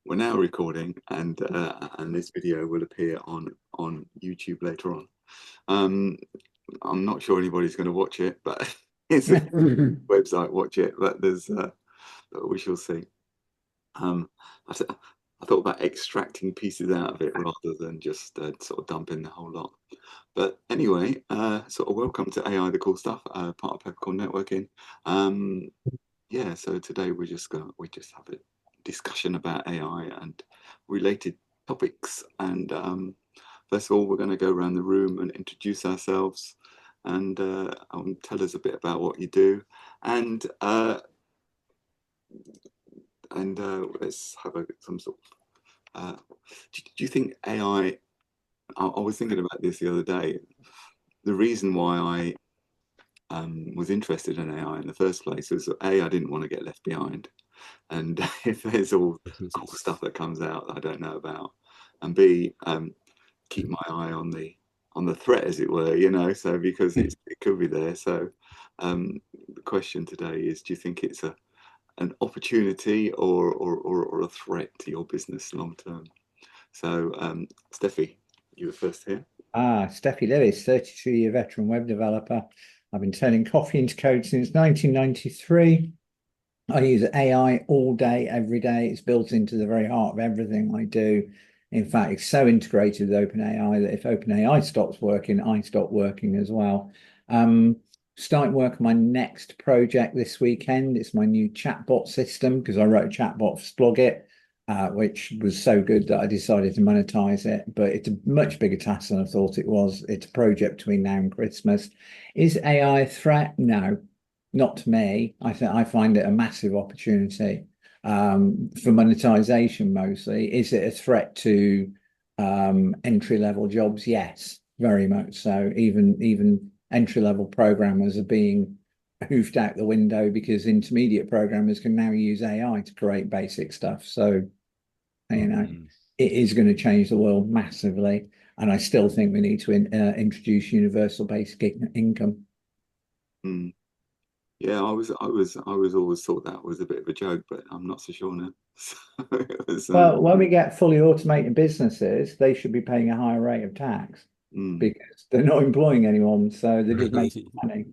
We're now recording, and this video will appear on YouTube later on. Um, I'm not sure anybody's going to watch it, but it's a website. Watch it, but but we shall see. Um, I thought about extracting pieces out of it rather than just sort of dumping the whole lot. But anyway, sort of welcome to AI, the cool stuff, part of Peppercorn Networking. Um, yeah, so today we just have a discussion about AI and related topics. And first of all, we're going to go around the room and introduce ourselves and tell us a bit about what you do. And let's have some sort of. Do you think AI? I was thinking about this the other day. The reason why I was interested in AI in the first place was that I didn't want to get left behind. And if there's all cool stuff that comes out that I don't know about, and B, keep my eye on the threat, as it were, so because it could be there. So the question today is, do you think it's an opportunity or a threat to your business long term? So Steffi, you were first here. Steffi Lewis, 32-year veteran web developer. I've been turning coffee into code since 1993. I use AI all day, every day. It's built into the very heart of everything I do. In fact, it's so integrated with OpenAI that if OpenAI stops working, I stop working as well. Starting work on my next project this weekend. It's my new chatbot system because I wrote a chatbot for Splogit, which was so good that I decided to monetize it. But it's a much bigger task than I thought it was. It's a project between now and Christmas. Is AI a threat? No, not to me. I find it a massive opportunity for monetization mostly. Is it a threat to entry-level jobs? Yes, very much so. Even entry-level programmers are being hoofed out the window because intermediate programmers can now use AI to create basic stuff. So, it is going to change the world massively. And I still think we need to introduce universal basic income. Mm. Yeah, I was always thought that was a bit of a joke, but I'm not so sure now. Well, when we get fully automated businesses, they should be paying a higher rate of tax mm. because they're not employing anyone, so they're just making money.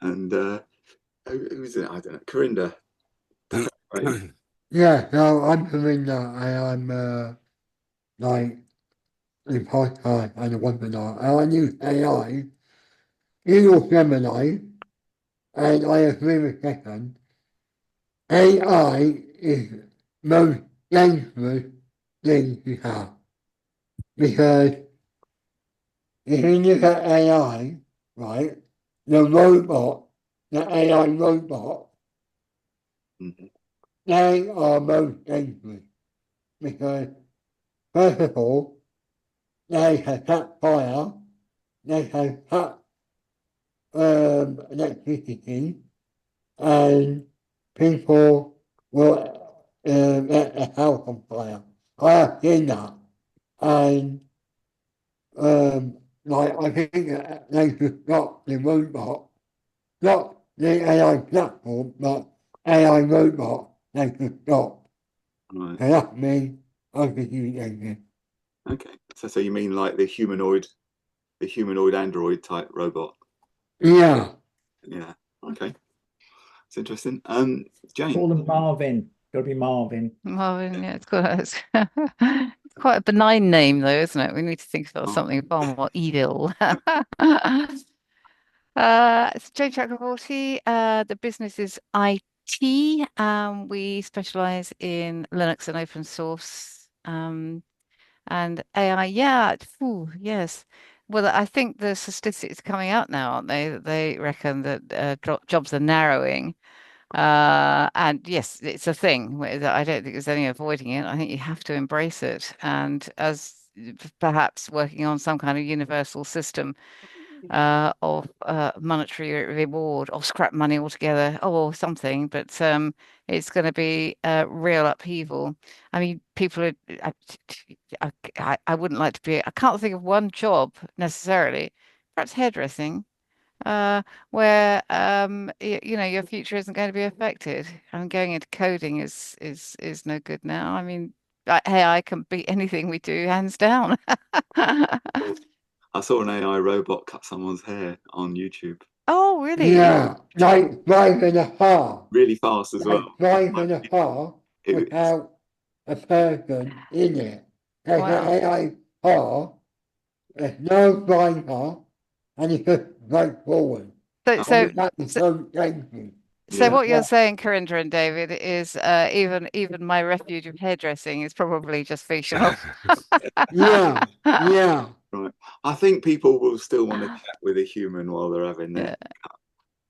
And who is it? I don't know. Corinda, right? Yeah, no, I'm Belinda. I'm like a part-time and a webinar. And I use AI in your Gemini, and I agree with Stefan. AI is most dangerous thing to have because if you look at AI, right, the robot, the AI robot, Mhm. they are most dangerous because first of all, they can cut fire, they can cut electricity, and people will let the house on fire. I have seen that, and like I think that they should stop the robot, not the AI platform, but AI robot. They should stop. Right. So that's me. I think you again. Okay. So you mean like the humanoid android type robot? Yeah. Yeah. Okay. It's interesting. Jane. Call them Marvin. Got to be Marvin. Marvin, yeah, it's quite a benign name though, isn't it? We need to think about something far more evil. It's Jane Chakraborty. The business is IT. We specialize in Linux and open source. And AI, yeah, yes. Well, I think the statistics coming out now, aren't they? That they reckon that jobs are narrowing. And yes, it's a thing. I don't think there's any avoiding it. I think you have to embrace it. And as perhaps working on some kind of universal system of monetary reward or scrap money altogether or something, but it's going to be a real upheaval. I mean, people are, I wouldn't like to be, I can't think of one job necessarily, perhaps hairdressing, where you know, your future isn't going to be affected. And going into coding is no good now. I mean, AI can beat anything we do, hands down. I saw an AI robot cut someone's hair on YouTube Oh, really? Yeah, like 5.5, really fast as well. like 5.5 It's, without a person in it. There's an Wow. AI car, there's no driver, and it's just straightforward. So, And so, it's like the so, so safety. so yeah. what Yeah, you're saying, Corinda and David, is even my refuge of hairdressing is probably just fictional. yeah, yeah. Right. I think people will still want to chat with a human while they're having their. Yeah,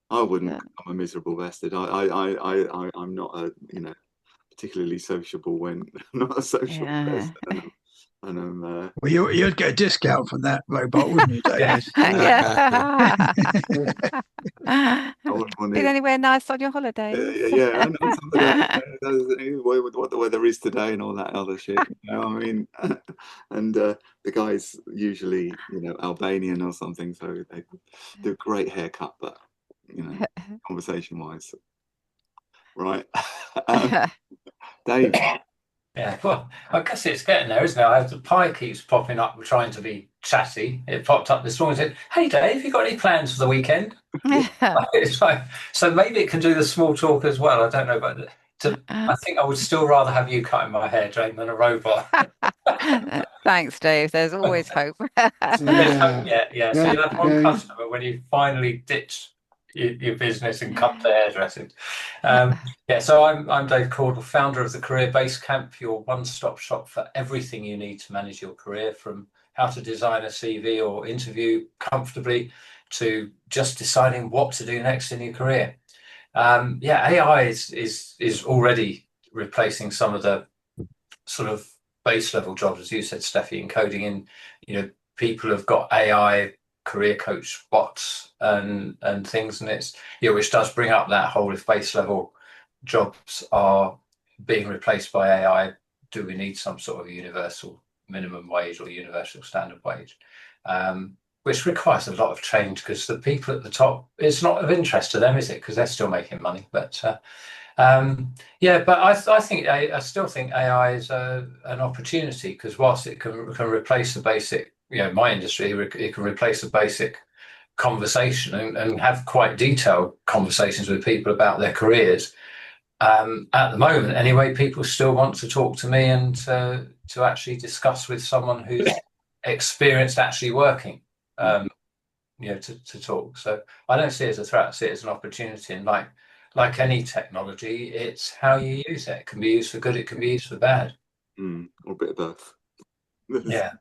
I wouldn't. yeah. I'm a miserable bastard. I'm not a, you know, particularly sociable when I'm not a social Yeah. person, and I'm Well, you'd get a discount from that robot, wouldn't you, Yeah. David? Yeah. I wouldn't want Been it. anywhere nice on your holidays? Yeah, and on some of that, what the weather is today and all that other shit. You know, I mean, and the guy's usually, you know, Albanian or something, so they do a great haircut, but you know, conversation wise, right? um, Dave, Yeah, well, I guess it's getting there, isn't it? The pie keeps popping up. We're trying to be chatty. It popped up this morning and said, "Hey, Dave, you got any plans for the weekend?" It's like, so maybe it can do the small talk as well. I don't know, but I think I would still rather have you cutting my hair, Jane, than a robot. Thanks, Dave. There's always hope. So there's hope, Yeah, yeah, yeah. So you'll have one okay. customer when you finally ditch your business and come to hairdressing. Yeah, so I'm Dave Caudle, founder of the Career Base Camp, your one-stop shop for everything you need to manage your career, from how to design a CV or interview comfortably to just deciding what to do next in your career. Yeah, AI is already replacing some of the sort of base level jobs, as you said, Steffi, in coding. In, you know, people have got AI career coach bots and things, and it's, you know, which does bring up that whole, if base level jobs are being replaced by AI, do we need some sort of universal minimum wage or universal standard wage? Which requires a lot of change, because the people at the top, it's not of interest to them, is it? Because they're still making money. But yeah, but I still think AI is an opportunity, because whilst it can replace the basic, you know, my industry, it can replace the basic conversation and have quite detailed conversations with people about their careers. At the moment, anyway, people still want to talk to me and to actually discuss with someone who's experienced actually working. You know, to talk. So I don't see it as a threat. I see it as an opportunity. And like any technology, it's how you use it. It can be used for good. It can be used for bad. or a bit of both. Yeah.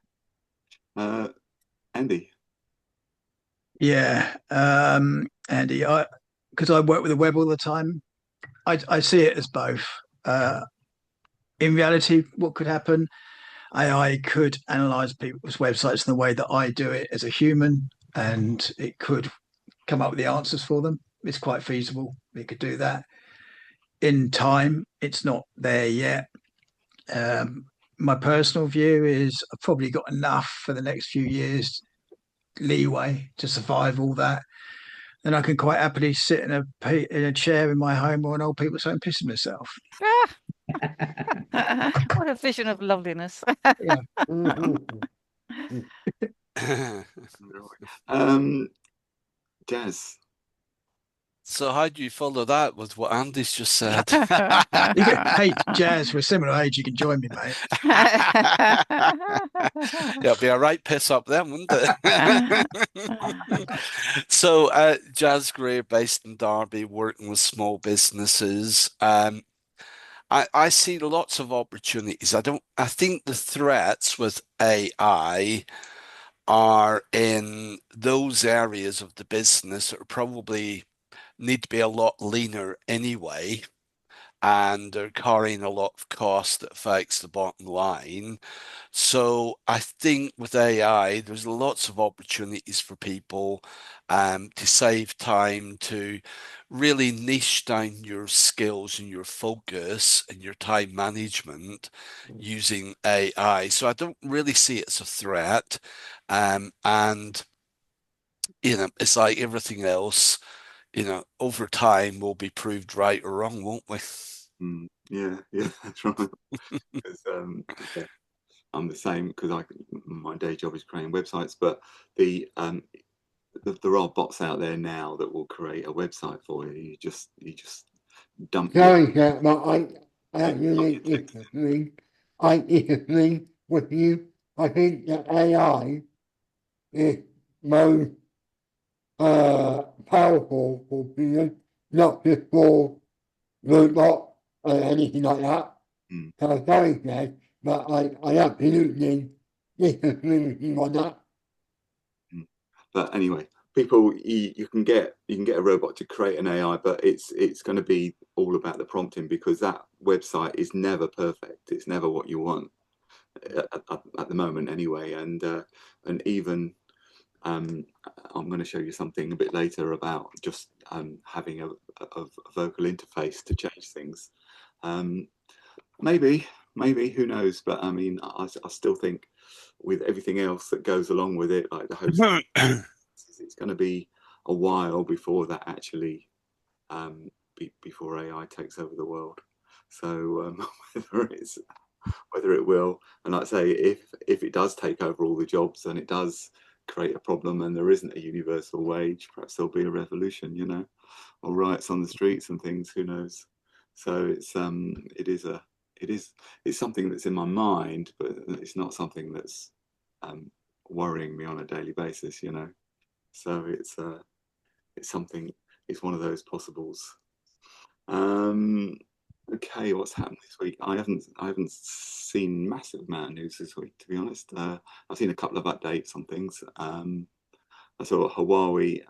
Andy. Yeah, Andy, because I work with the web all the time, I see it as both. In reality, what could happen? AI could analyze people's websites in the way that I do it as a human, and it could come up with the answers for them. It's quite feasible. It could do that in time. It's not there yet. My personal view is I've probably got enough for the next few years leeway to survive all that. Then I can quite happily sit in a chair in my home or an old people's home pissing myself. What a vision of loveliness. Yeah. Jazz. So how do you follow that with what Andy's just said? Hey, Jazz, we're similar age. You can join me, mate. Yeah, it'd be a right piss up then, wouldn't it? So, Jazz Gray, based in Derby, working with small businesses. I see lots of opportunities. I think the threats with AI are in those areas of the business that are probably need to be a lot leaner anyway, and they're carrying a lot of cost that affects the bottom line. So I think with AI, there's lots of opportunities for people to save time, to really niche down your skills and your focus and your time management using AI. So I don't really see it as a threat. And you know, it's like everything else, you know, over time we'll be proved right or wrong, won't we? Yeah, that's right. 'Cause, yeah, I'm the same because my day job is creating websites, but there are bots out there now that will create a website for you. You just dump your Sorry, sir, but I really disagree with you. I think that AI is most powerful for humans, not just for robot or anything like that. So sorry, sir, but I absolutely disagree with you on that. But anyway, people, you can get a robot to create an AI, but it's going to be all about the prompting, because that website is never perfect. It's never what you want at the moment, anyway. And even I'm going to show you something a bit later about just having a vocal interface to change things. Maybe, who knows? But I mean, I still think with everything else that goes along with it, like the host, it's going to be a while before that actually, before AI takes over the world. So whether it will, and like I say, if it does take over all the jobs and it does create a problem and there isn't a universal wage, perhaps there'll be a revolution, you know, or riots on the streets and things. Who knows? So it's something that's in my mind, but it's not something that's worrying me on a daily basis, you know. So it's something. It's one of those possibles. Okay, what's happened this week? I haven't seen massive amount of news this week, to be honest. I've seen a couple of updates on things. I saw Huawei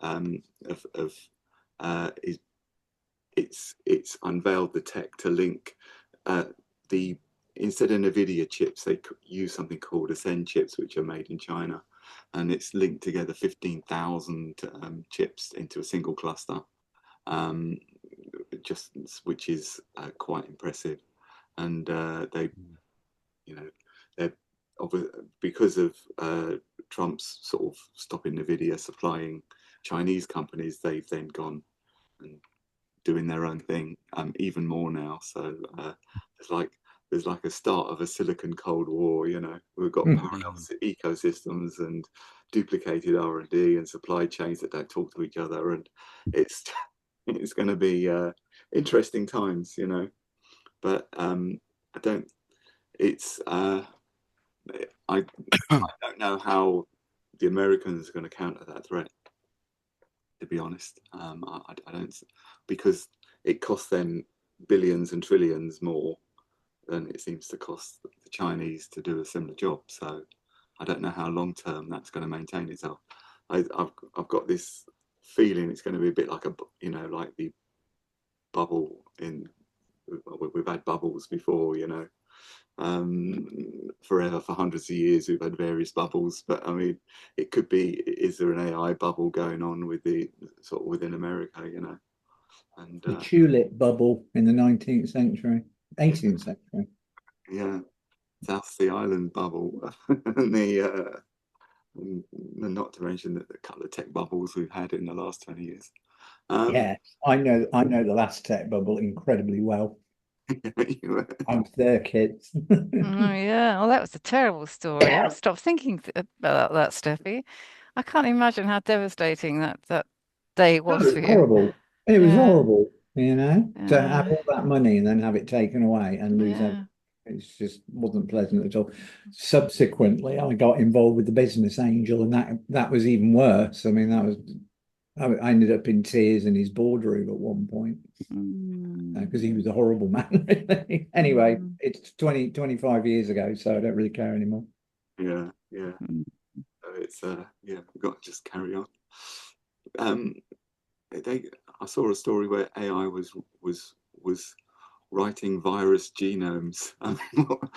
it's unveiled the tech to link the instead of NVIDIA chips, they use something called Ascend chips, which are made in China, and it's linked together 15,000 chips into a single cluster. Which is quite impressive, and they, you know, they're because of Trump's sort of stopping NVIDIA supplying Chinese companies, they've then gone and doing their own thing even more now. So there's like a start of a Silicon Cold War. You know, we've got parallel ecosystems and duplicated R&D and supply chains that don't talk to each other, and it's going to be interesting times, you know. But I don't. It's I don't know how the Americans are going to counter that threat. To be honest, I don't, because it costs them billions and trillions more than it seems to cost the Chinese to do a similar job. So I don't know how long term that's going to maintain itself. I've got this feeling it's going to be a bit like like the bubble in. We've had bubbles before, you know. Forever, for hundreds of years we've had various bubbles, but I mean, it could be, is there an AI bubble going on with the sort of within America, you know? And the tulip bubble in the 19th century, 18th century. Yeah, South Sea Island bubble, and not to mention the couple of tech bubbles we've had in the last 20 years. Yeah, I know the last tech bubble incredibly well. I was there, kids. Oh, yeah. Well, that was a terrible story. I've stopped thinking about that, Steffi. I can't imagine how devastating that day was for you. Horrible. It was horrible, you know, to Yeah. have all that money and then have it taken away and lose Yeah. everything. It just wasn't pleasant at all. Subsequently, I got involved with the business angel, and that was even worse. I mean, I ended up in tears in his boardroom at one point because he was a horrible man, really. Anyway, it's 25 years ago, so I don't really care anymore. Yeah. So it's yeah, we've got to just carry on. I saw a story where AI was writing virus genomes.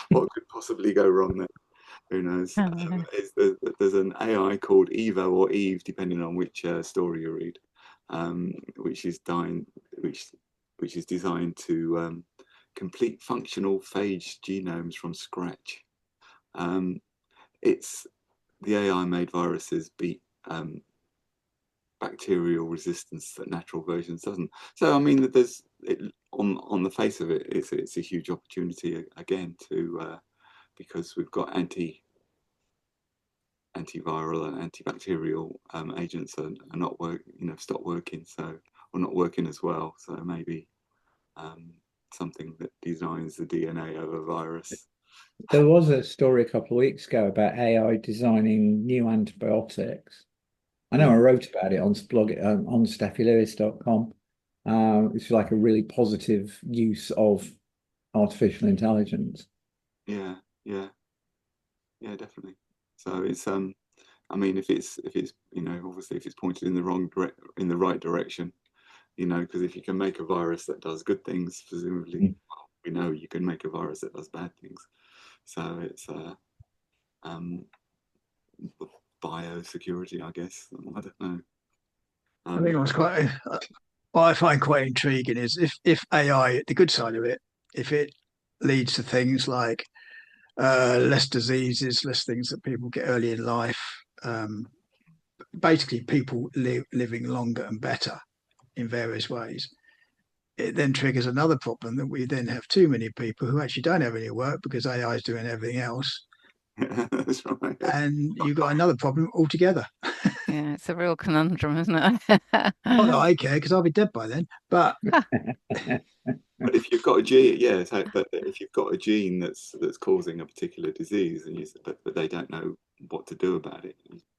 What could possibly go wrong there? Who knows? There's an AI called Evo or Eve, depending on which story you read, which is designed to complete functional phage genomes from scratch. It's the AI made viruses beat bacterial resistance that natural versions doesn't. So I mean, there's on the face of it, it's a huge opportunity again to because we've got antiviral and antibacterial agents are not stopped working, so or not working as well. So maybe something that designs the DNA of a virus. There was a story a couple of weeks ago about AI designing new antibiotics. I know I wrote about it on blog on steffylewis.com. It's like a really positive use of artificial intelligence. Yeah, definitely. So it's I mean, if it's obviously if it's pointed in the right direction, because if you can make a virus that does good things, presumably, well, we know you can make a virus that does bad things. So it's biosecurity, I guess. I don't know. I think what I find quite intriguing is if AI, the good side of it, if it leads to things like less diseases, less things that people get early in life, basically people living longer and better in various ways. It then triggers another problem that we then have too many people who actually don't have any work because AI is doing everything else. That's right. And you've got another problem altogether. Yeah, it's a real conundrum, isn't it? Not that I care because I'll be dead by then. But But if you've got a gene, but if you've got a gene that's causing a particular disease, and but they don't know what to do about it.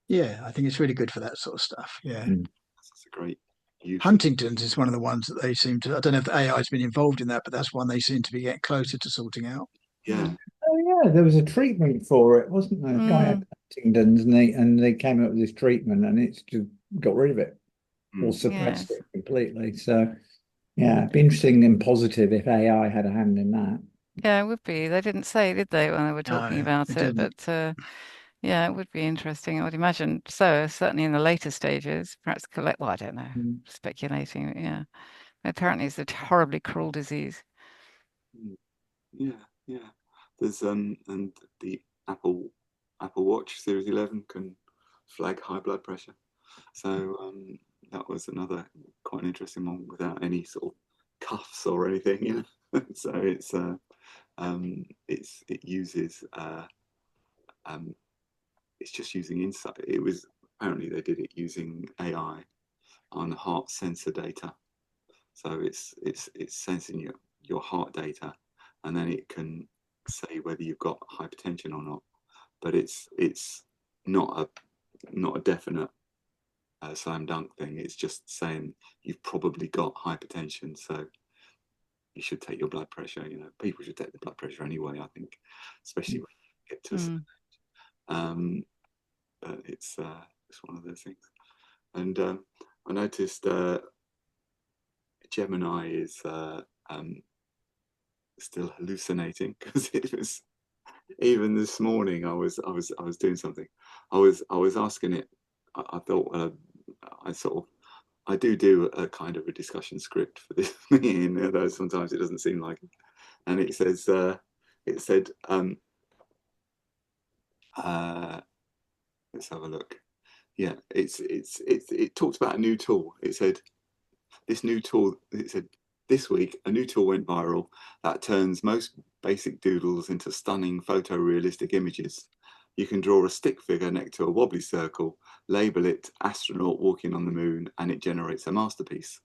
yeah, I think it's really good for that sort of stuff. Yeah. That's a great use. Huntington's is one of the ones that they seem to, I don't know if the AI has been involved in that, but that's one they seem to be getting closer to sorting out. Yeah. Oh yeah, there was a treatment for it, wasn't there? A guy had Huntington's and they came up with this treatment and it's just got rid of it or suppressed it completely. So yeah, it'd be interesting and positive if AI had a hand in that. Yeah, it would be. They didn't say, did they, when they were talking No, about it it? didn't. But yeah, it would be interesting. I would imagine so, certainly in the later stages, perhaps well, I don't know, speculating. Yeah. Apparently it's a horribly cruel disease. Yeah. There's and the Apple Watch Series 11 can flag high blood pressure. So that was another quite an interesting one without any sort of cuffs or anything. So it uses it's just using insight. It was apparently they did it using AI on heart sensor data. So it's sensing your heart data, and then it can say whether you've got hypertension or not. But it's not a definite slam dunk thing. It's just saying you've probably got hypertension, so you should take your blood pressure. People should take the blood pressure anyway, I think, especially when you get to a certain age. But it's one of those things. And I noticed Gemini is still hallucinating, because it was even this morning I was doing something. I was asking it. I thought I do a kind of a discussion script for this meeting, although sometimes it doesn't seem like it. And it said let's have a look. Yeah, it talked about a new tool. It said this new tool. It said this week a new tool went viral that turns most basic doodles into stunning photorealistic images. You can draw a stick figure next to a wobbly circle, label it astronaut walking on the moon, and it generates a masterpiece.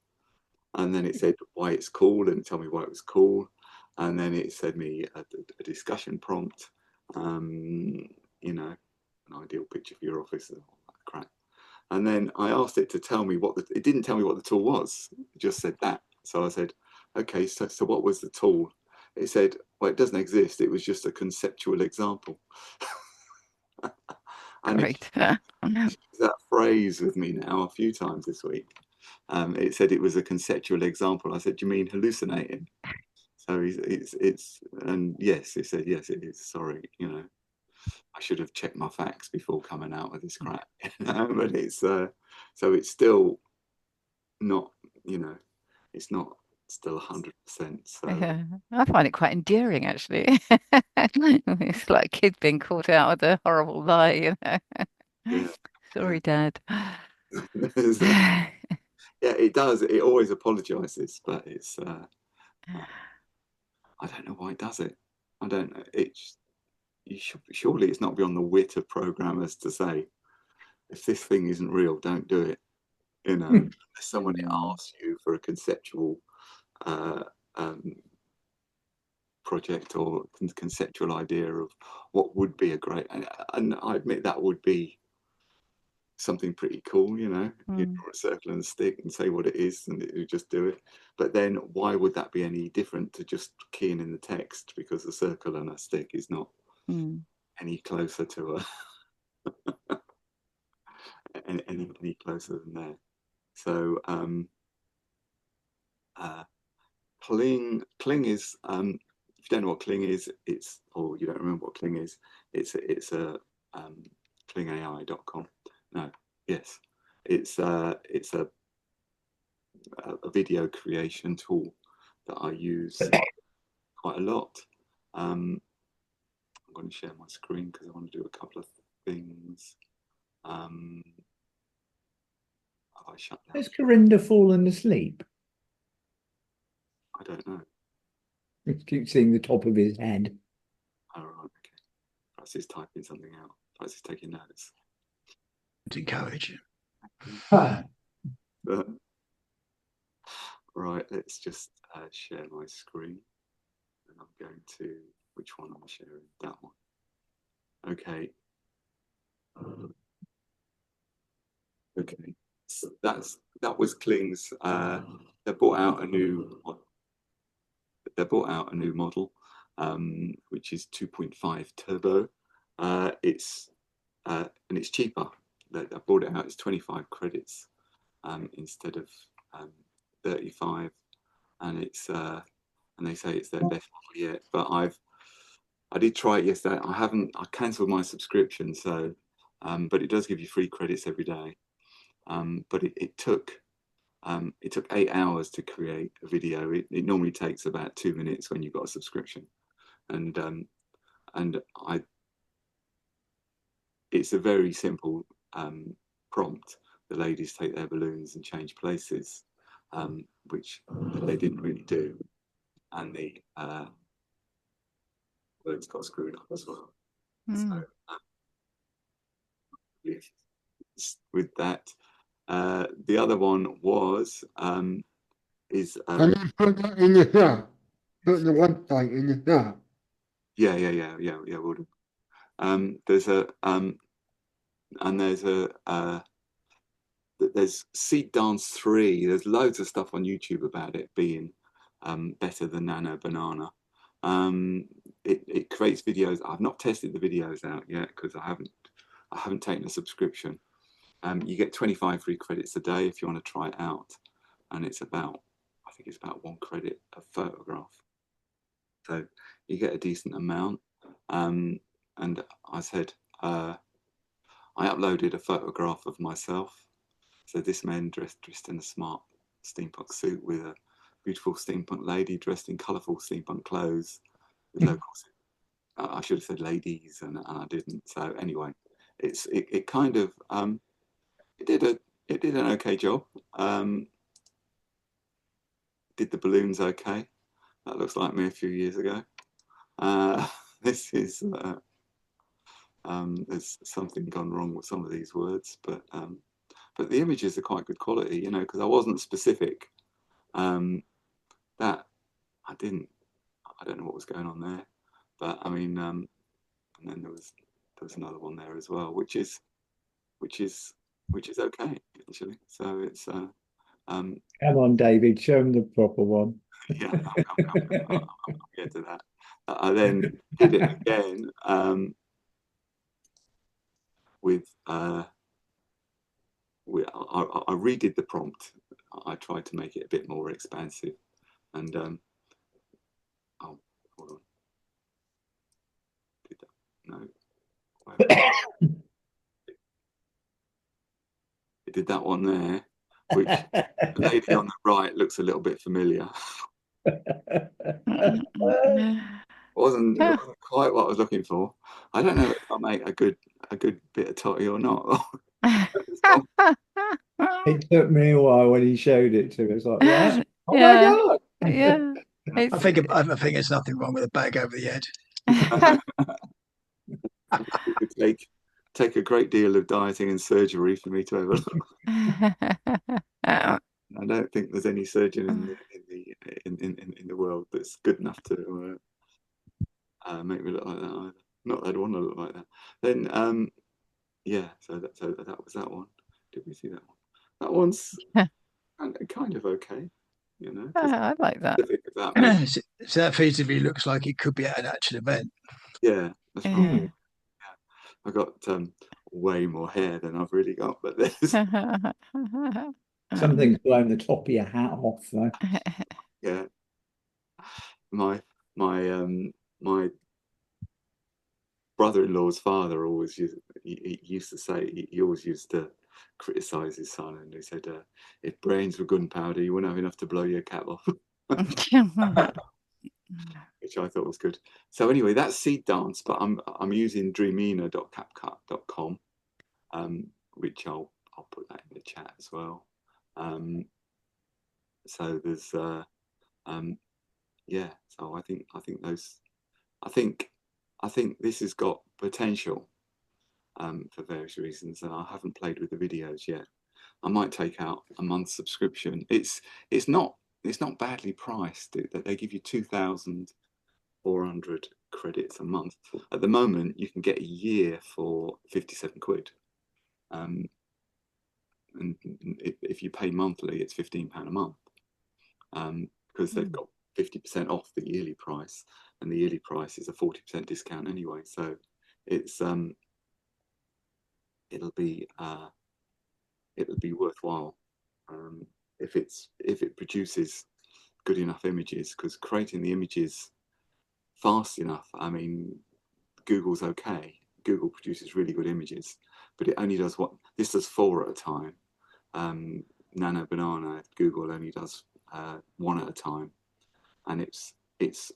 And then it said why it's cool, and tell me why it was cool. And then it said me a discussion prompt, an ideal picture for your office, and all that crap. And then I asked it to tell me it didn't tell me what the tool was. It just said that. So I said, okay, so what was the tool? It said, well, it doesn't exist. It was just a conceptual example. And Great. that phrase with me now a few times this week. It said it was a conceptual example. I said, do you mean hallucinating? So and yes, it said, yes, it is. Sorry, I should have checked my facts before coming out with this crap. But it's so it's still not, it's not still 100%. So Yeah, I find it quite endearing, actually. It's like a kid being caught out with a horrible lie, yeah. Sorry, Dad. Yeah, it does. It always apologizes, but it's I don't know why it does it. I don't know. Surely it's not beyond the wit of programmers to say, if this thing isn't real, don't do it. You know, unless somebody asks you for a conceptual project or conceptual idea of what would be a great, and I admit that would be something pretty cool, you know. You draw a circle and a stick and say what it is, and it would just do it. But then why would that be any different to just keying in the text, because a circle and a stick is not any closer to a any closer than there. So Kling is, if you don't know what Kling is, or you don't remember what Kling is, it's a klingai.com. No, yes, it's a video creation tool that I use quite a lot. I'm going to share my screen because I want to do a couple of things. Have I shut down? Has Corinda fallen asleep? I don't know. I keep seeing the top of his head. Oh, right, okay. Perhaps he's typing something out. Perhaps he's taking notes. To encourage you. Right, let's just share my screen. And I'm going to, which one am I sharing? That one. Okay. Okay. So that was Kling's. They brought out a new model, which is 2.5 turbo. And it's cheaper. I bought it out. It's 25 credits instead of 35, and it's and they say it's their best model yet. But I did try it yesterday. I cancelled my subscription, so but it does give you free credits every day. But it took 8 hours to create a video. It normally takes about 2 minutes when you've got a subscription, and it's a very simple prompt. The ladies take their balloons and change places, which they didn't really do, and the words got screwed up as well. So with that, the other one was is Can you put that in the chat? Put the website in the chat. yeah, we'll do. There's Seed Dance 3. There's loads of stuff on YouTube about it being better than Nano Banana. It creates videos. I've not tested the videos out yet because I haven't taken a subscription. You get 25 free credits a day if you want to try it out, and I think it's about 1 credit a photograph, so you get a decent amount. And I said I uploaded a photograph of myself. So this man dressed in a smart steampunk suit with a beautiful steampunk lady dressed in colourful steampunk clothes with locals. I should have said ladies, and I didn't. So anyway, it kind of it did an okay job. Did the balloons okay? That looks like me a few years ago. This is there's something gone wrong with some of these words, but the images are quite good quality, you know, because I wasn't specific. That I don't know what was going on there, but I mean, and then there was another one there as well, which is okay actually. So it's Come on, David, show him the proper one. yeah, I'll get to that. I then did it again with I redid the prompt. I tried to make it a bit more expansive, and oh, hold on. Did that? No. It did that one there, which the lady on the right looks a little bit familiar. wasn't quite what I was looking for. I don't know if I make a good bit of totty or not. It took me a while when he showed it to me. It's like, what? Oh my Yeah, God. yeah. I It's think there's nothing wrong with a bag over the head. It would take a great deal of dieting and surgery for me to ever look. I don't think there's any surgeon in the world that's good enough to make me look like that either. Not that I'd want to look like that. Then yeah, so that was that one. Did we see that one? That one's kind of okay, you know. I like that. About me. So that feasibly looks like it could be at an actual event. Yeah, that's right. Yeah. I got way more hair than I've really got, but there's Something's blown the top of your hat off, though. yeah. My my brother-in-law's father always used to say he always used to criticize his son, and he said if brains were gunpowder you wouldn't have enough to blow your cap off. Which I thought was good. So anyway, that's Seed Dance, but I'm using dreamina.capcut.com, which I'll put that in the chat as well. So there's yeah. So I think those I think this has got potential for various reasons, and I haven't played with the videos yet. I might take out a month's subscription. It's not badly priced. They give you 2,400 credits a month. At the moment, you can get a year for 57 quid. And if you pay monthly, it's £15 a month. Because they've got 50% off the yearly price, and the yearly price is a 40% discount anyway. So it's it'll be worthwhile if it produces good enough images, because creating the images fast enough, I mean, Google's okay. Google produces really good images, but it only does this does 4 at a time. Nano Banana, Google only does 1 at a time, and it's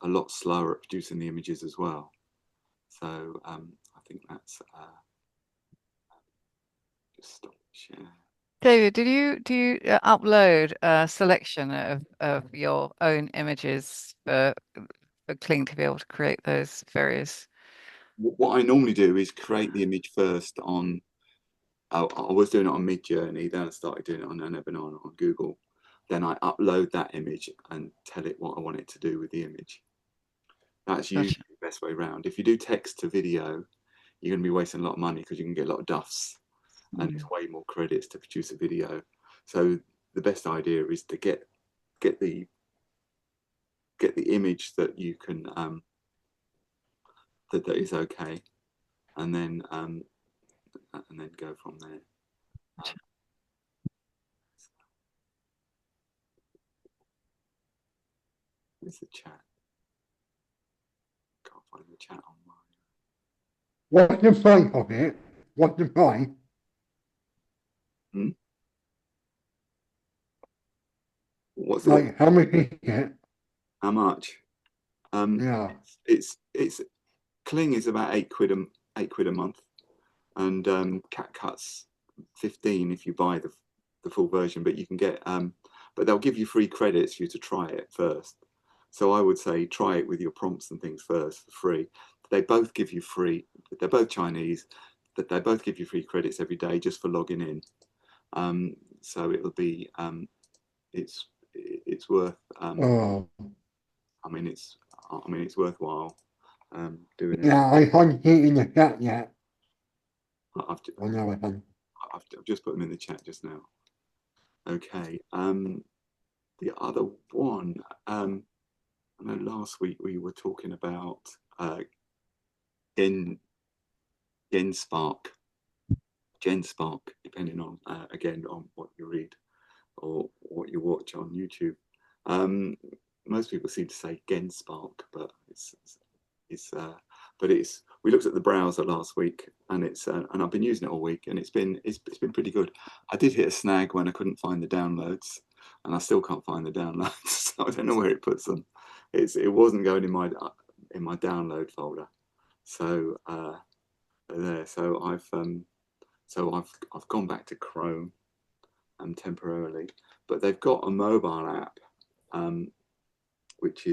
a lot slower at producing the images as well. So I think that's just stop share. David, do you upload a selection of your own images for Kling to be able to create those various? What I normally do is create the image first on. I was doing it on Midjourney, then I started doing it on Nano Banana on Google. Then I upload that image and tell it what I want it to do with the image. That's usually the best way around. If you do text to video, you're going to be wasting a lot of money because you can get a lot of duffs, and it's way more credits to produce a video. So the best idea is to get the image that you can that is okay, and then go from there. Where's the chat? Can't find the chat on mine. What's the price of it? What's the price? What's like how much is it? How much? Yeah. It's Kling is about £8 a month, and CapCut's 15 if you buy the full version. But you can get but they'll give you free credits for you to try it first. So I would say try it with your prompts and things first for free. They both give you free. They're both Chinese. That they both give you free credits every day just for logging in. So it'll be it's worth. I mean it's worthwhile doing it. Yeah, I haven't seen it in the chat yet. I've just put them in the chat just now. Okay. The other one, I know last week we were talking about GenSpark, depending on again on what you read or what you watch on YouTube. Most people seem to say GenSpark, but we looked at the browser last week, and and I've been using it all week, and it's been pretty good. I did hit a snag when I couldn't find the downloads, and I still can't find the downloads. So I don't know where it puts them. It wasn't going in my download folder. So there. So So I've gone back to Chrome temporarily, but they've got a mobile app, which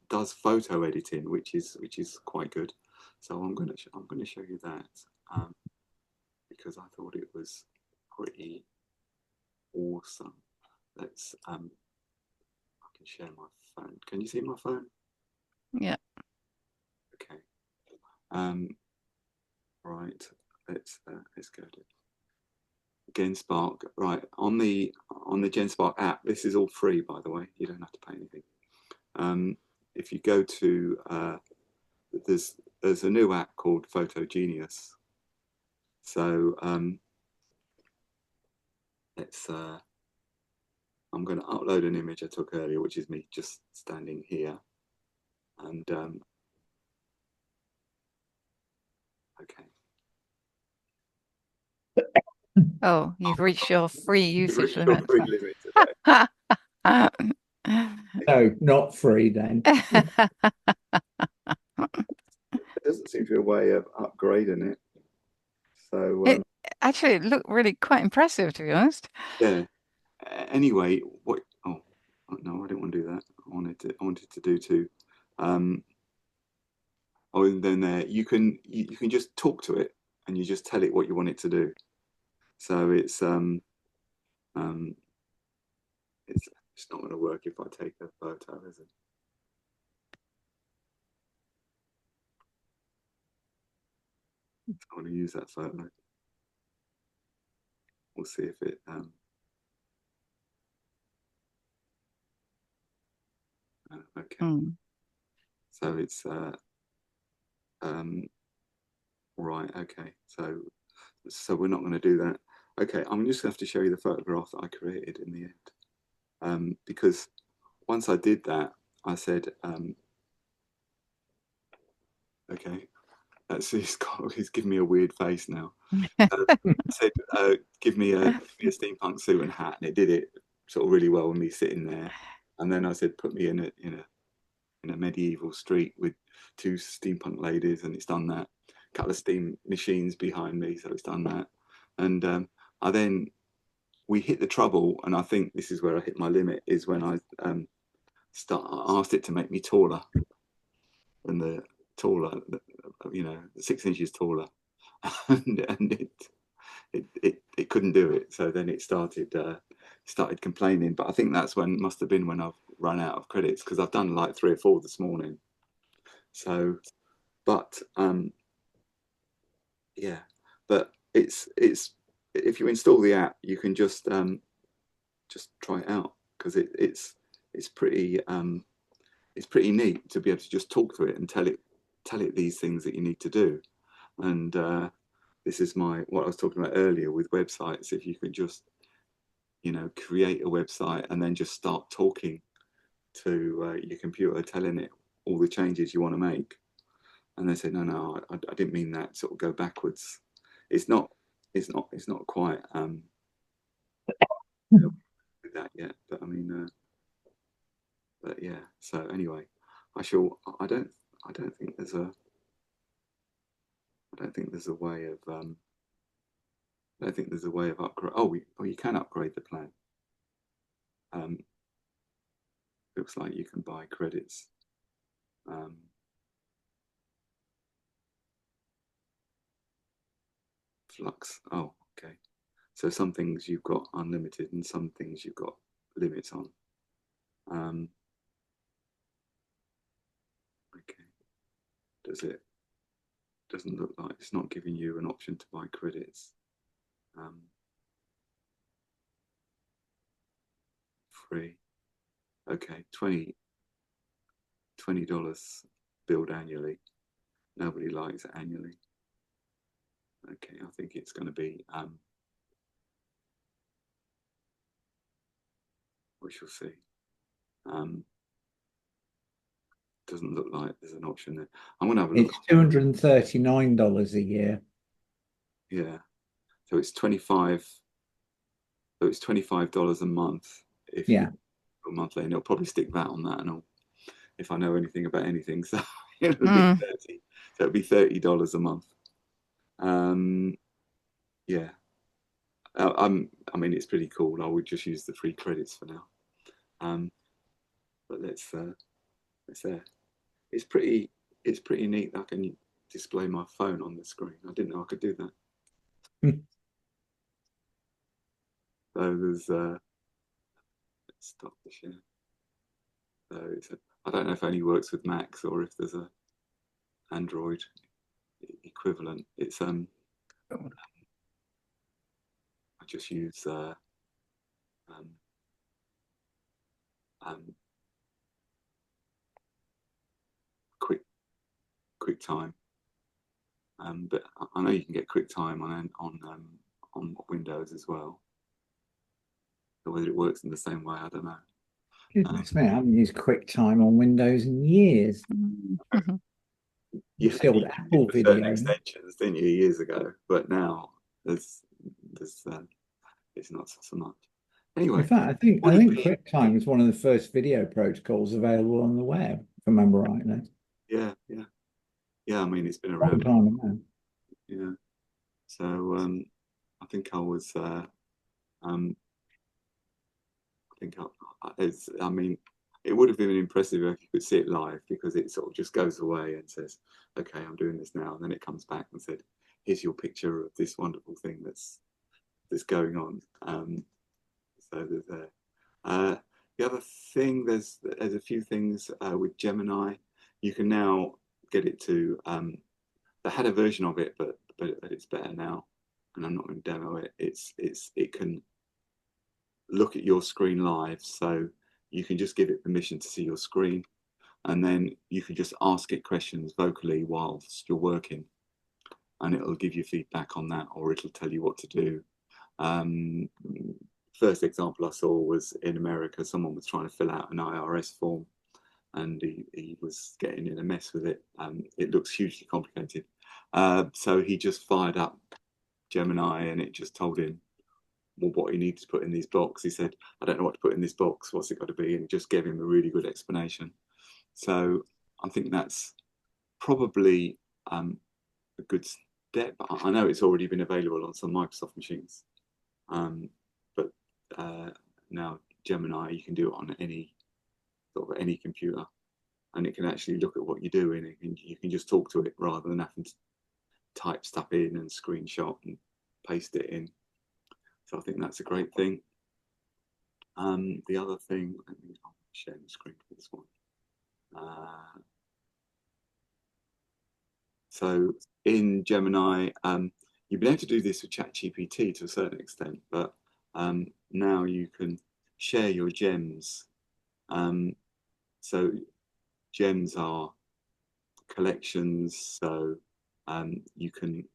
does photo editing, which is quite good. So I'm going to show you that, because I thought it was pretty awesome. Let's I can share my phone. Can you see my phone? Yeah. Okay. Right. Let's go to GenSpark. Right, on the GenSpark app. This is all free, by the way. You don't have to pay anything. If you go to there's a new app called Photo Genius. So I'm going to upload an image I took earlier, which is me just standing here, and okay. Oh, you've reached your free usage limit. Free limit today. No, not free then. There doesn't seem to be a way of upgrading it. So actually, it looked really quite impressive, to be honest. yeah. Anyway, what? Oh no, I didn't want to do that. I wanted to do two. Oh, and then you can just talk to it, and you just tell it what you want it to do. So it's not going to work if I take a photo, is it? I want to use that photo. We'll see if it okay. So it's right, okay. So we're not going to do that. Okay, I'm just going to have to show you the photograph that I created in the end, because once I did that, I said, okay, he's giving me a weird face now. I said, give me a steampunk suit and hat, and it did it sort of really well with me sitting there. And then I said, put me in a medieval street with two steampunk ladies, and it's done that. A couple of steam machines behind me, so it's done that. And we hit the trouble, and I think this is where I hit my limit, is when I asked it to make me taller, and 6 inches taller, and it couldn't do it. So then it started complaining. But I think that's must have been when I've run out of credits, because I've done like 3 or 4 this morning. So, but yeah, but it's if you install the app, you can just try it out, because it's pretty neat to be able to just talk to it and tell it these things that you need to do. And this is what I was talking about earlier with websites. If you could just create a website and then just start talking to your computer, telling it all the changes you want to make, and they say, no, I didn't mean that, sort of go backwards. It's not quite with that yet, but I mean, but yeah. So anyway, I don't think there's a way of I don't think there's a way of upgrade. Oh, you can upgrade the plan. Looks like you can buy credits. Flux. Oh, okay. So some things you've got unlimited, and some things you've got limits on. Okay. Doesn't look like it's not giving you an option to buy credits. Free. Okay, $20 billed annually. Nobody likes it annually. Okay, I think it's going to be we shall see. Doesn't look like there's an option there. I'm going to have a look. It's $239 a year. Yeah, so it's $25 a month if you go monthly, and it'll probably stick that on that and all, if I know anything about anything. So it'll be 30. it'll be $30 a month. Yeah. I mean, it's pretty cool. I would just use the free credits for now. But let's there. It's pretty neat that I can display my phone on the screen. I didn't know I could do that. So there's let's stop the share. So I don't know if it only works with Macs or if there's a Android equivalent. It's I just use QuickTime, but I know you can get QuickTime on Windows as well. So whether it works in the same way, I don't know. Goodness me, I haven't used QuickTime on Windows in years. You still Apple video extensions, didn't you, years ago? But now there's it's not so much. Anyway, in fact, I think QuickTime was one of the first video protocols available on the web, if I remember rightly. Yeah. I mean, it's been Long around. time ago. Yeah. So I think I was. I mean, it would have been impressive if you could see it live, because it sort of just goes away and says, "Okay, I'm doing this now," and then it comes back and said, "Here's your picture of this wonderful thing that's going on." So there's there. The other thing, there's a few things with Gemini. You can now get it to. They had a version of it, but it's better now, and I'm not going to demo it. It can look at your screen live, so you can just give it permission to see your screen, and then you can just ask it questions vocally whilst you're working, and it'll give you feedback on that, or it'll tell you what to do. First example I saw was in America. Someone was trying to fill out an IRS form, and he was getting in a mess with it. It looks hugely complicated. So he just fired up Gemini, and it just told him what he needed to put in these blocks. He said, "I don't know what to put in this box. What's it got to be?" And it just gave him a really good explanation. So I think that's probably a good step. I know it's already been available on some Microsoft machines, but now Gemini, you can do it on any computer, and it can actually look at what you're doing, and you can just talk to it rather than having to type stuff in and screenshot and paste it in. So I think that's a great thing. The other thing, I'll share the screen for this one. So in Gemini, you've been able to do this with ChatGPT to a certain extent, but now you can share your gems. So gems are collections, so you can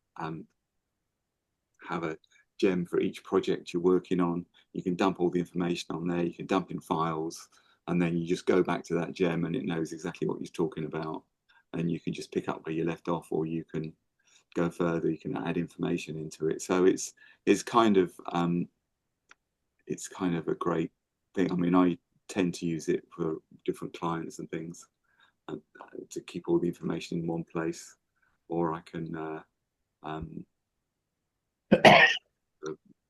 have a gem for each project you're working on. You can dump all the information on there, you can dump in files, and then you just go back to that gem and it knows exactly what you're talking about, and you can just pick up where you left off, or you can go further, you can add information into it. So it's kind of a great thing. I mean, I tend to use it for different clients and things, to keep all the information in one place, or I can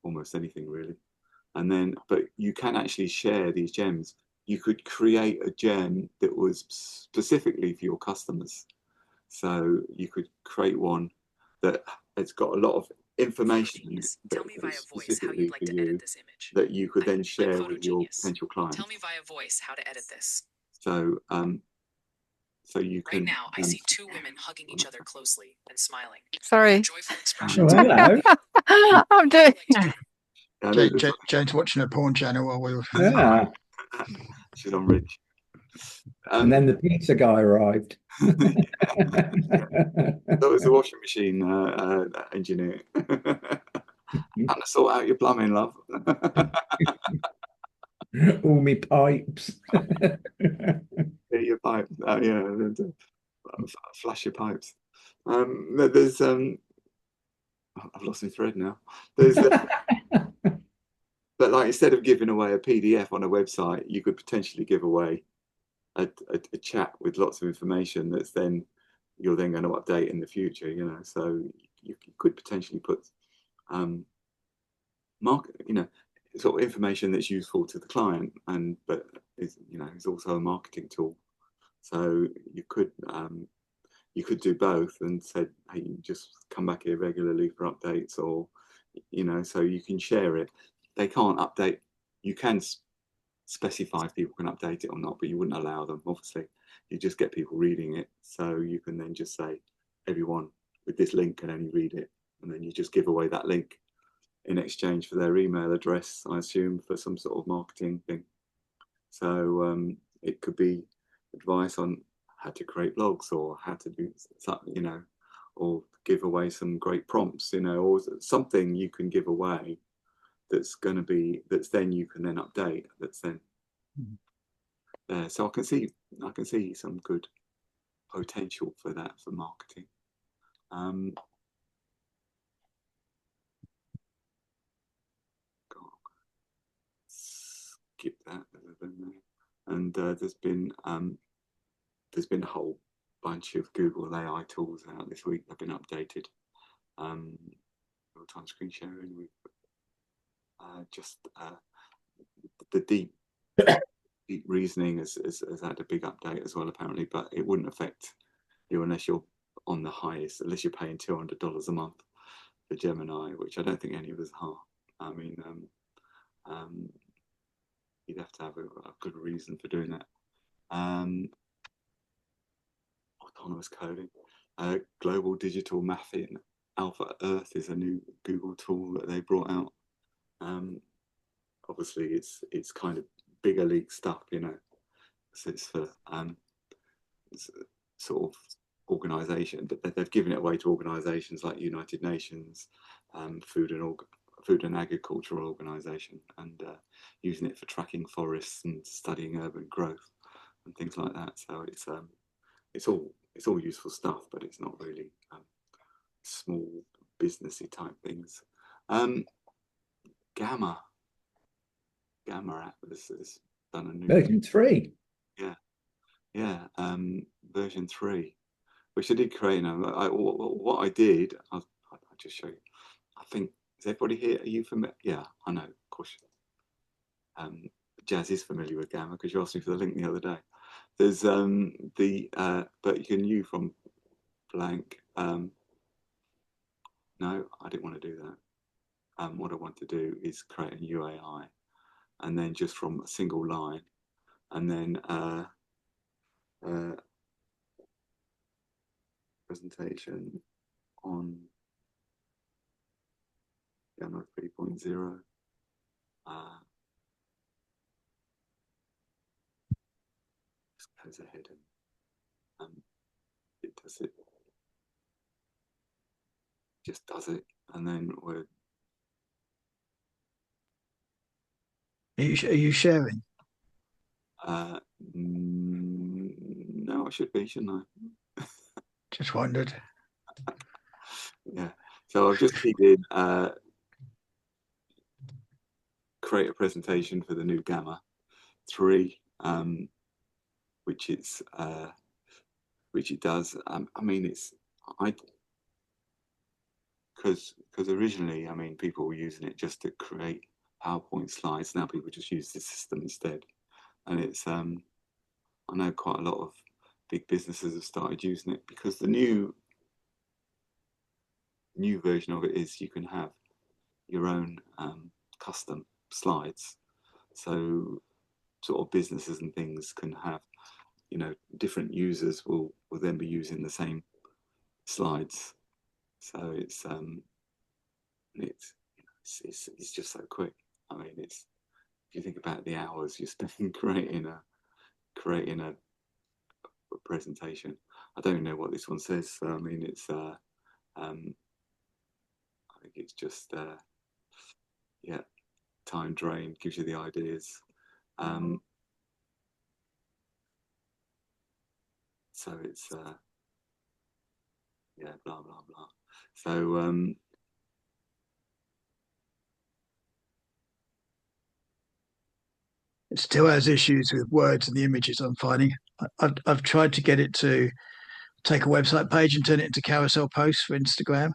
almost anything really. And then, but you can actually share these gems. You could create a gem that was specifically for your customers. So you could create one that has got a lot of information. Tell me via voice how you'd like to edit this image. That you could then share with your potential clients. Tell me via voice how to edit this. So so you can. Right now, I see two women hugging each other closely and smiling. Sorry. Joyful expressions. Oh, hello. I'm doing. Jane's watching a porn channel while we were. Yeah. She's on Rich. And then the pizza guy arrived. That was the washing machine engineer. And to sort out your plumbing, love. All me pipes. Your pipe. Flash your pipes. There's I've lost my thread now. There's but like, instead of giving away a PDF on a website, you could potentially give away a chat with lots of information that's then you're then going to update in the future, so you could potentially put sort of information that's useful to the client, but is also a marketing tool. So you could do both and said, hey, you just come back here regularly for updates, or so you can share it. They can't update. You can specify if people can update it or not, but you wouldn't allow them, obviously. You just get people reading it, so you can then just say, everyone with this link can only read it, and then you just give away that link in exchange for their email address, I assume, for some sort of marketing thing. So it could be advice on how to create blogs, or how to do something, or give away some great prompts, or something you can give away that's then you can then update, that's then there. So I can see some good potential for that for marketing. Skip that, and there's been a whole bunch of Google AI tools out this week that have been updated. Real-time screen sharing, with just the deep reasoning has had a big update as well, apparently, but it wouldn't affect you unless you're on the highest, unless you're paying $200 a month for Gemini, which I don't think any of us are. I mean, you'd have to have a good reason for doing that. Autonomous coding, global digital mapping. Alpha Earth is a new Google tool that they brought out. Obviously, it's kind of bigger league stuff, So it's for sort of organisation, but they've given it away to organisations like United Nations, Food and Agricultural Organisation, and using it for tracking forests and studying urban growth and things like that. So it's all useful stuff, but it's not really small businessy type things. Gamma app has done a new version 3. Yeah, version 3, which I did create. What I did, I'll just show you. I think, is everybody here? Are you familiar? Yeah, I know, of course. Jazz is familiar with Gamma because you asked me for the link the other day. There's but you can view from blank. No, I didn't want to do that. What I want to do is create a new AI, and then just from a single line, and then presentation on Gamma 3.0. Just goes ahead and it does it. Just does it, and then we're. Are you sharing? No, I should be, shouldn't I? Just wondered. Yeah. So I've just needed create a presentation for the new Gamma 3, which it does. I mean, because originally, I mean, people were using it just to create PowerPoint slides. Now people just use the system instead, and it's I know quite a lot of big businesses have started using it because the new version of it is you can have your own custom slides, so sort of businesses and things can have, different users will then be using the same slides. So it's just so quick. I mean, if you think about the hours you're spending creating a presentation. I don't know what this one says. So, I mean, it's I think it's just time drain, gives you the ideas. So it's blah blah blah. So It still has issues with words and the images I'm finding. I've tried to get it to take a website page and turn it into carousel posts for Instagram,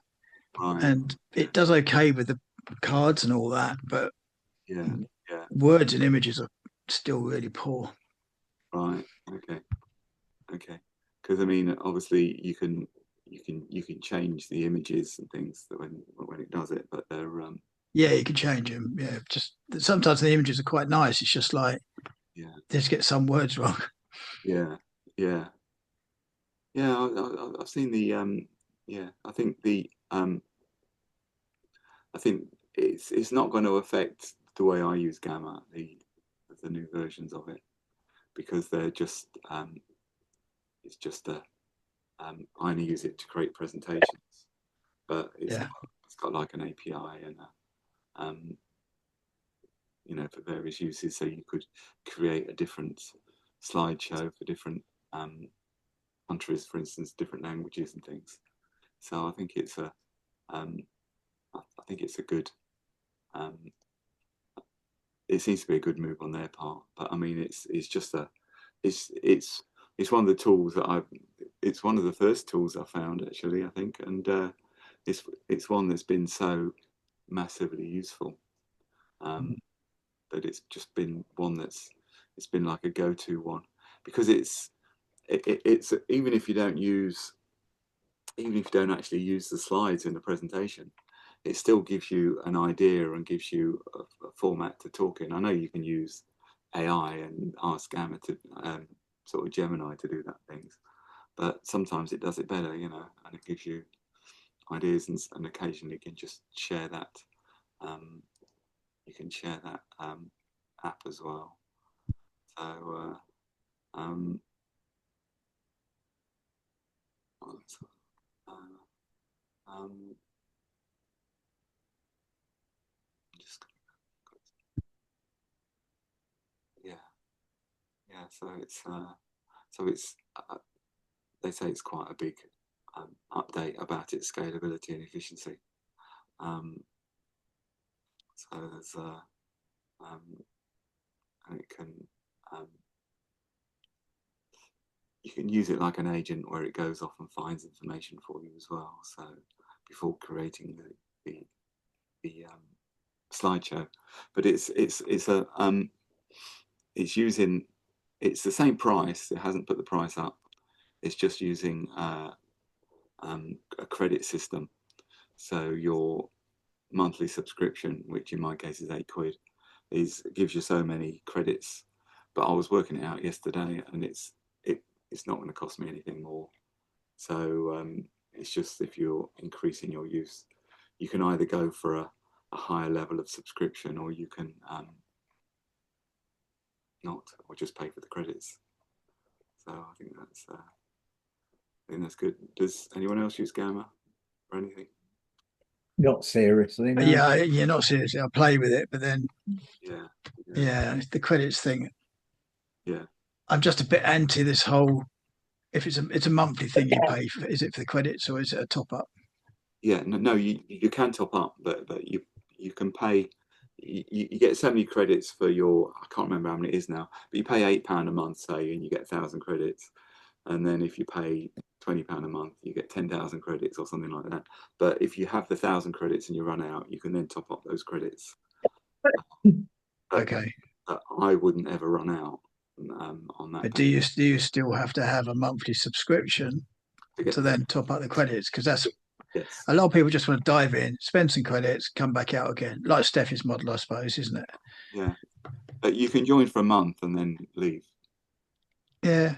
Right. and it does okay with the cards and all that, but Yeah. Yeah. words and images are still really poor. Right. Okay. Okay. Because I mean, obviously, you can change the images and things that when it does it, but they're Yeah, you can change them. Yeah, just sometimes the images are quite nice. It's just like yeah. they just get some words wrong. Yeah. Yeah. Yeah. I've seen the yeah. I think it's not going to affect the way I use Gamma, the new versions of it, because they're just it's just a I only use it to create presentations, but it's got like an API and you know, for various uses. So you could create a different slideshow for different countries, for instance, different languages and things. So I think it's a I think it's a good it seems to be a good move on their part. But I mean, it's just a it's one of the tools that it's one of the first tools I found, actually, I think, and it's one that's been so massively useful that it's just been one it's been like a go-to one, because it's even if you don't actually use the slides in the presentation, it still gives you an idea and gives you a format to talk in. I know you can use AI and ask Gamma to sort of Gemini to do that things, but sometimes it does it better, you know, and it gives you ideas, and occasionally you can just share that. You can share that app as well. So just yeah. So it's they say it's quite a big update about its scalability and efficiency. So there's and it can you can use it like an agent, where it goes off and finds information for you as well. So before creating the slideshow, but it's using it's the same price. It hasn't put the price up. It's just using a credit system. So your monthly subscription, which in my case is £8, gives you so many credits. But I was working it out yesterday, and it's not going to cost me anything more. So it's just, if you're increasing your use, you can either go for a higher level of subscription, or you can not, or just pay for the credits. So I think that's good. Does anyone else use Gamma or anything? Not seriously, no. Yeah, you're not seriously. I play with it, but then Yeah. the credits thing. Yeah. I'm just a bit anti this whole. If it's a monthly thing you pay for, is it for the credits or is it a top up? Yeah, no, you can top up, but you can pay. You get so many credits for your. I can't remember how many it is now, but you pay £8 a month, say, and you get 1,000 credits. And then if you pay £20 a month, you get 10,000 credits or something like that. But if you have the 1,000 credits and you run out, you can then top up those credits. Okay. I wouldn't ever run out on that. But do you still have to have a monthly subscription to then top up the credits? Because that's a lot of people just want to dive in, spend some credits, come back out again, like Steffi's model, I suppose, isn't it? Yeah, but you can join for a month and then leave. Yeah.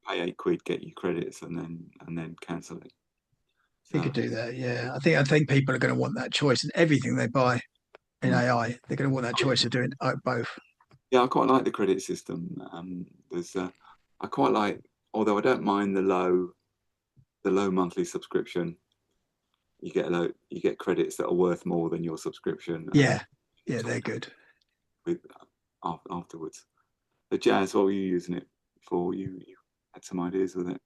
Pay £8, get you credits, and then cancel it. So, you could do that. Yeah, I think people are going to want that choice in everything they buy in AI. They're going to want that choice of doing both. Yeah, I quite like the credit system. I quite like, although I don't mind the low monthly subscription. You get credits that are worth more than your subscription. Yeah, they're good. With afterwards. But Jazz, what were you using it for? You had some ideas with it.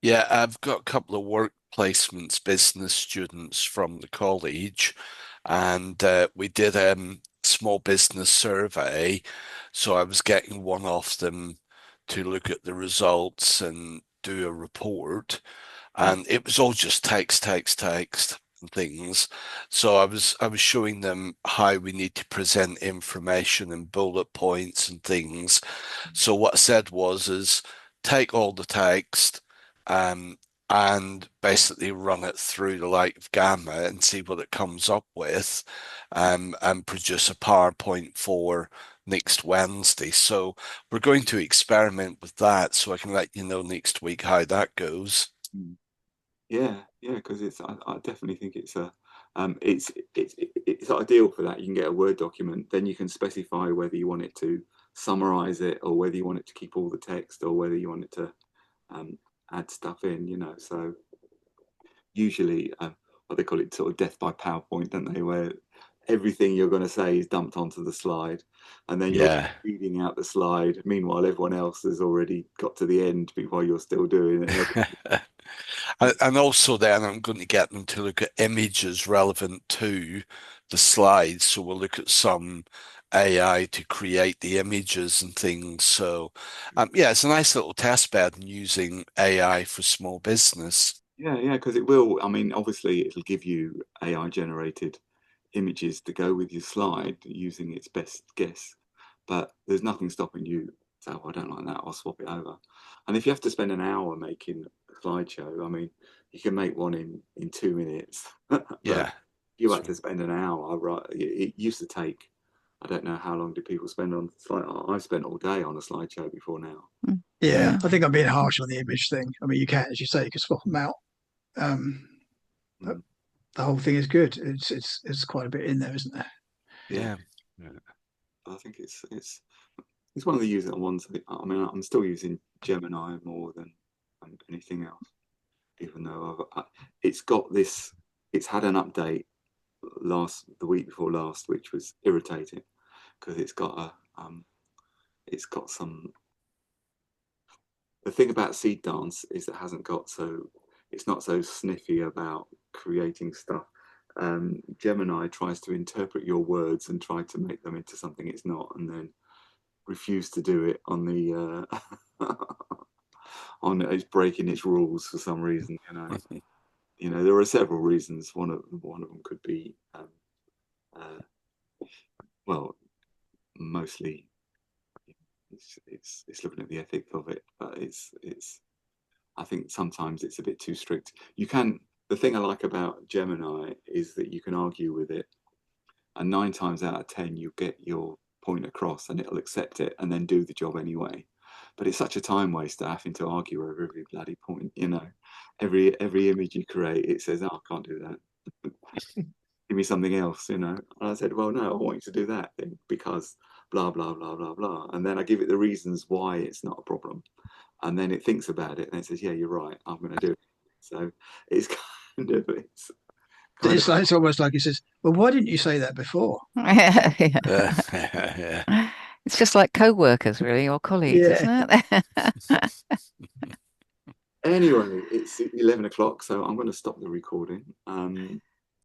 Yeah, I've got a couple of work placements, business students from the college, and we did a small business survey. So I was getting one of them to look at the results and do a report, and it was all just text and things. So I was showing them how we need to present information and bullet points and things. So what I said is take all the text, and basically run it through the light of Gamma and see what it comes up with, and produce a PowerPoint for next Wednesday. So we're going to experiment with that, so I can let you know next week how that goes. Yeah, because I definitely think it's it's ideal for that. You can get a Word document, then you can specify whether you want it to summarize it, or whether you want it to keep all the text, or whether you want it to add stuff in, so usually what they call it, sort of death by PowerPoint, don't they, where everything you're going to say is dumped onto the slide, and then you're reading out the slide. Meanwhile, everyone else has already got to the end before you're still doing it. And also then I'm going to get them to look at images relevant to the slides. So we'll look at some AI to create the images and things. So it's a nice little test bed in using AI for small business. Yeah, because it will. I mean, obviously it'll give you AI generated images to go with your slide using its best guess, but there's nothing stopping you. So I don't like that, I'll swap it over. And if you have to spend an hour making a slideshow, I mean, you can make one in 2 minutes. Yeah. You had to spend an hour, right? It used to take, I don't know how long do people spend on slide. I've spent all day on a slideshow before now. Yeah, I think I'm being harsh on the image thing. I mean, you can, as you say, you can swap them out. But the whole thing is good. It's quite a bit in there, isn't there? Yeah. I think it's one of the users ones. I mean, I'm still using Gemini more than anything else, even though it's had an update the week before last, which was irritating because it's got some. The thing about Seed Dance is it's not so sniffy about creating stuff. Gemini tries to interpret your words and try to make them into something it's not, and then refuse to do it on the it's breaking its rules for some reason. There are several reasons. One of them could be well, mostly it's looking at the ethics of it, but I think sometimes it's a bit too strict. The thing I like about Gemini is that you can argue with it, and 9 times out of 10 you get your point across and it'll accept it and then do the job anyway. But it's such a time waster having to argue over every bloody point. Every image you create, it says, "Oh, I can't do that. Give me something else." And I said, "Well, no, I want you to do that then because blah blah blah blah blah." And then I give it the reasons why it's not a problem, and then it thinks about it and it says, "Yeah, you're right. I'm going to do it." So it's it's almost like he says, "Well, why didn't you say that before?" It's just like co-workers, really, or colleagues, isn't it? Anyway, it's 11 o'clock, so I'm going to stop the recording.